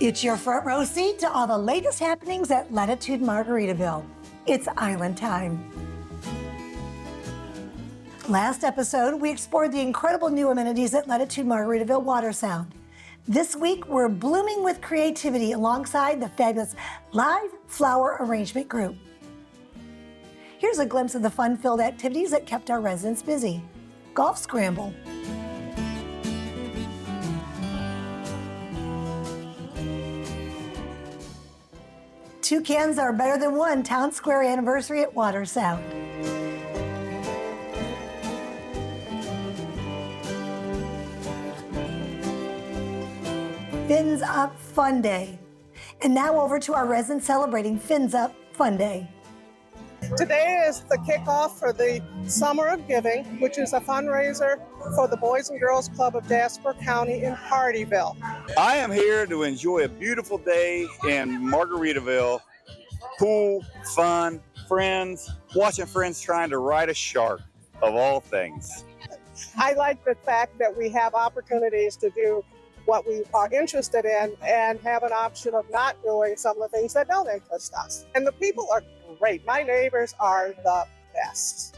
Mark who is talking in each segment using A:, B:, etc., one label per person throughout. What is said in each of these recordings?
A: It's your front row seat to all the latest happenings at Latitude Margaritaville. It's island time. Last episode, we explored the incredible new amenities at Latitude Margaritaville Water Sound. This week, we're blooming with creativity alongside the fabulous live flower arrangement group. Here's a glimpse of the fun-filled activities that kept our residents busy. Golf scramble. Two cans are better than one town square anniversary at Water Sound. Fins Up Fun Day. And now over to our residents celebrating Fins Up Fun Day.
B: Today is the kickoff for the Summer of Giving, which is a fundraiser for the Boys and Girls Club of Jasper County in Hardyville.
C: I am here to enjoy a beautiful day in Margaritaville. Pool, fun, friends, watching friends trying to ride a shark, of all things.
B: I like the fact that we have opportunities to do what we are interested in and have an option of not doing some of the things that don't interest us. And the people are great. My neighbors are the best.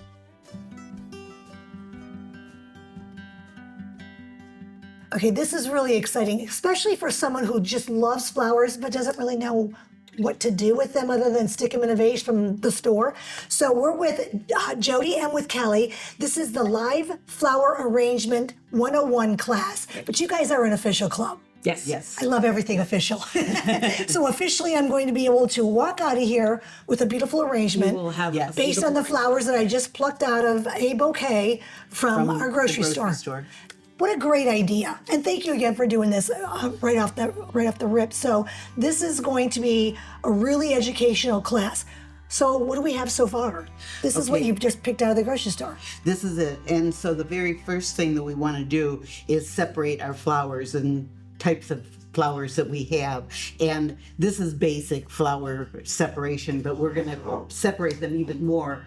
A: Okay, this is really exciting, especially for someone who just loves flowers but doesn't really know what to do with them other than stick them in a vase from the store. So we're with Jody and with Kelly. This is the Live Flower Arrangement 101 class, but you guys are an official club.
D: Yes.
A: I love everything official. So officially, I'm going to be able to walk out of here with a beautiful arrangement based on the flowers that I just plucked out of a bouquet from our grocery store. What a great idea. And thank you again for doing this right off the rip. So this is going to be a really educational class. So what do we have so far? This is what you've just picked out of the grocery store.
D: This is it. And so the very first thing that we want to do is separate our flowers and types of flowers that we have. And this is basic flower separation, but we're going to separate them even more.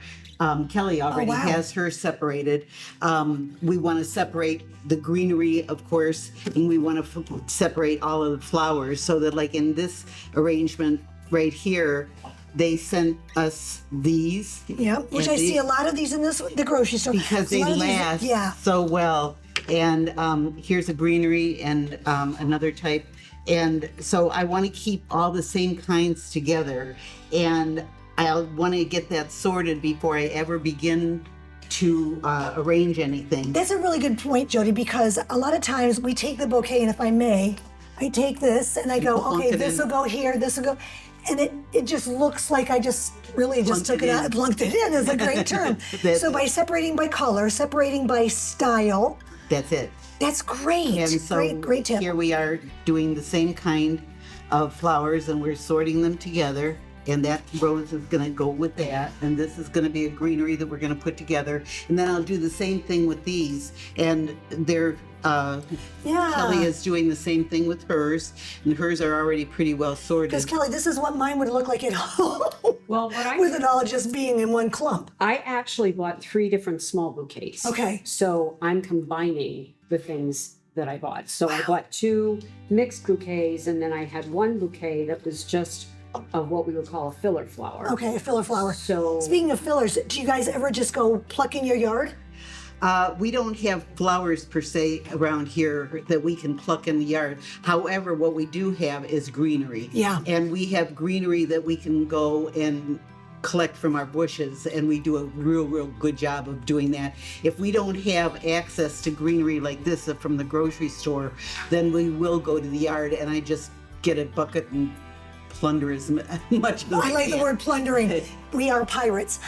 D: Kelly already has hers separated. We want to separate the greenery, of course, and we want to separate all of the flowers so that, like in this arrangement right here, they sent us these.
A: Yeah, which I see a lot of these in the grocery store.
D: Because they last so well. And here's a greenery and another type. And so I want to keep all the same kinds together. And I want to get that sorted before I ever begin to arrange anything.
A: That's a really good point, Jody, because a lot of times we take the bouquet, and if I may, I take this and I go, okay, this will go here, this will go, and it just looks like I just really just took it out and plunked it in is a great term. So by separating by color, separating by style.
D: That's it.
A: That's great.
D: And so
A: great tip.
D: Here we are doing the same kind of flowers and we're sorting them together. And that rose is going to go with that. And this is going to be a greenery that we're going to put together. And then I'll do the same thing with these. And they're, Kelly is doing the same thing with hers. And hers are already pretty well sorted.
A: Because Kelly, this is what mine would look like at home.
E: Well,
A: with it all just being in one clump.
E: I actually bought 3 different small bouquets.
A: Okay.
E: So I'm combining the things that I bought. So I bought 2 mixed bouquets, and then I had 1 bouquet that was just of what we would call a filler flower.
A: Okay, a filler flower.
E: So
A: speaking of fillers, do you guys ever just go pluck in your yard?
D: We don't have flowers per se around here that we can pluck in the yard. However, what we do have is greenery.
A: Yeah.
D: And we have greenery that we can go and collect from our bushes, and we do a real good job of doing that. If we don't have access to greenery like this from the grocery store, then we will go to the yard and I just get a bucket and plunder as much as
A: I like the word plundering. We are pirates.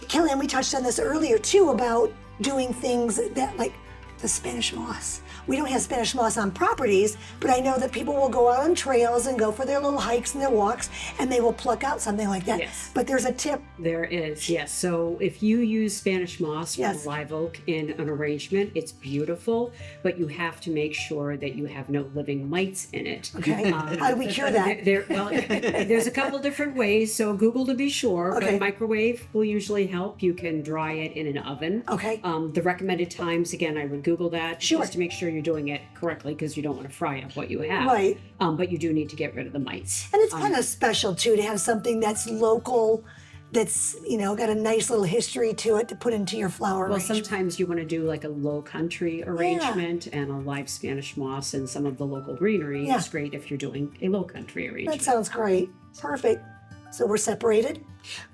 A: Kelly, and we touched on this earlier too about doing things that like the Spanish moss. We don't have Spanish moss on properties, but I know that people will go out on trails and go for their little hikes and their walks, and they will pluck out something like that.
E: Yes.
A: But there's a tip.
E: there is, yes. So if you use Spanish moss from
A: Yes.
E: live oak in an arrangement, it's beautiful, but you have to make sure that you have no living mites in it.
A: Okay. How do we cure that?
E: There's a couple different ways. So Google to be sure,
A: Okay.
E: but microwave will usually help. You can dry it in an oven.
A: Okay.
E: The recommended times, again, I would Google Google that
A: Sure.
E: just to make sure you're doing it correctly, because you don't want to fry up what you have.
A: Right.
E: But you do need to get rid of the mites.
A: And it's kind of special too to have something that's local, that's, got a nice little history to it to put into your flower
E: Well,
A: arrangement.
E: sometimes you want to do like a low country arrangement, and a live Spanish moss and some of the local greenery
A: Yeah.
E: is great if you're doing a low country arrangement.
A: That sounds great. Perfect. So we're separated.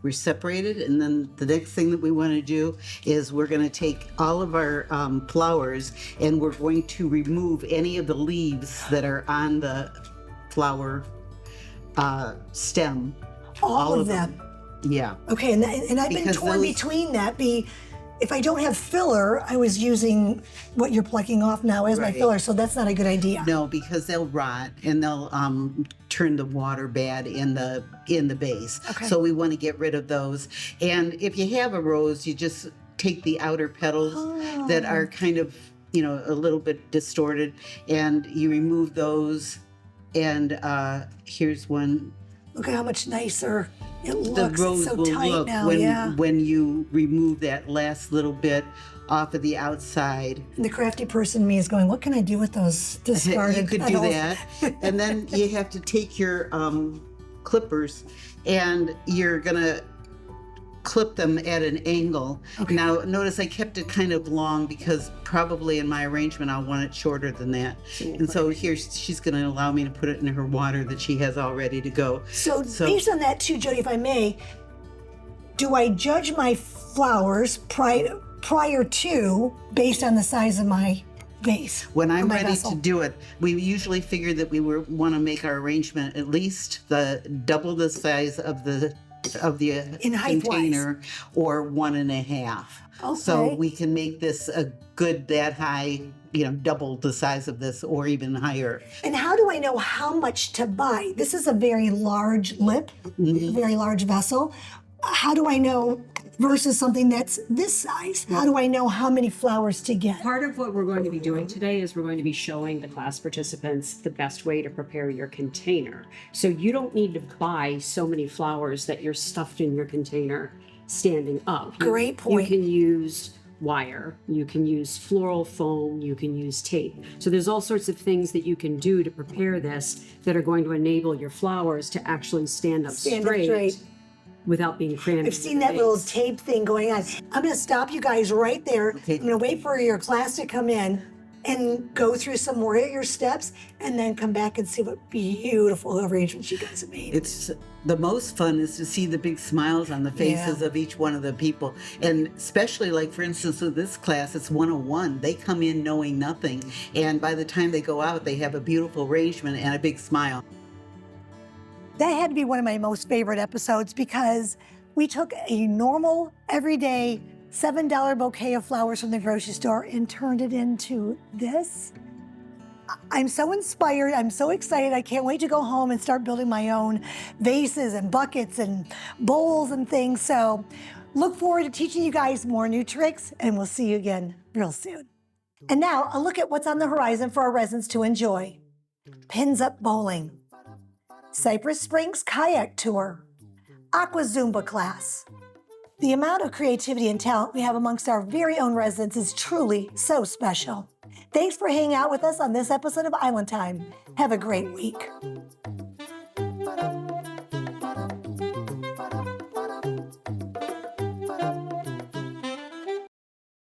D: We're separated, and then the next thing that we want to do is we're going to take all of our flowers, and we're going to remove any of the leaves that are on the flower stem.
A: All of them.
D: Yeah.
A: Okay, and I've been
D: Because
A: torn
D: those-
A: between that. If I don't have filler, I was using what you're plucking off now as my
D: Right.
A: filler, so that's not a good idea.
D: No, because they'll rot and they'll turn the water bad in the base.
A: Okay.
D: So we want to get rid of those. And if you have a rose, you just take the outer petals that are kind of a little bit distorted, and you remove those. And here's one.
A: Look at how much nicer it
D: The
A: looks.
D: rose
A: It's so
D: will
A: tight
D: look
A: now,
D: when
A: yeah.
D: when you remove that last little bit off of the outside.
A: And the crafty person in me is going, what can I do with those discarded
D: You could do
A: petals?
D: that. And then you have to take your clippers, and you're gonna clip them at an angle. Now notice I kept it kind of long, because probably in my arrangement I'll want it shorter than that. And so here she's gonna allow me to put it in her water that she has all ready to go.
A: So based on that too, Jody, if I may, do I judge my flowers prior to based on the size of my vase?
D: When
A: or
D: I'm
A: my
D: ready
A: vessel?
D: to do it, we usually figure that we want to make our arrangement at least double the size of the
A: In height-wise.
D: container, or 1.5. So
A: Okay.
D: we can make this a good that high, double the size of this or even higher.
A: And how do I know how much to buy? This is a very large lip,
D: Mm-hmm.
A: a very large vessel. How do I know versus something that's this size? How do I know how many flowers to get?
E: Part of what we're going to be doing today is we're going to be showing the class participants the best way to prepare your container. So you don't need to buy so many flowers that you're stuffed in your container standing up.
A: Great point.
E: You can use wire, you can use floral foam, you can use tape. So there's all sorts of things that you can do to prepare this that are going to enable your flowers to actually stand up straight without being crammed.
A: I've seen that little tape thing going on. I'm going to stop you guys right there.
D: Okay.
A: I'm going to wait for your class to come in and go through some more of your steps, and then come back and see what beautiful arrangements you guys have made.
D: It's the most fun is to see the big smiles on the faces of each one of the people. And especially, like, for instance, with this class, it's 101. They come in knowing nothing. And by the time they go out, they have a beautiful arrangement and a big smile.
A: That had to be one of my most favorite episodes, because we took a normal, everyday $7 bouquet of flowers from the grocery store and turned it into this. I'm so inspired. I'm so excited. I can't wait to go home and start building my own vases and buckets and bowls and things. So look forward to teaching you guys more new tricks, and we'll see you again real soon. And now a look at what's on the horizon for our residents to enjoy. Pins Up Bowling, Cypress Springs Kayak Tour, Aqua Zumba class. The amount of creativity and talent we have amongst our very own residents is truly so special. Thanks for hanging out with us on this episode of Island Time. Have a great week.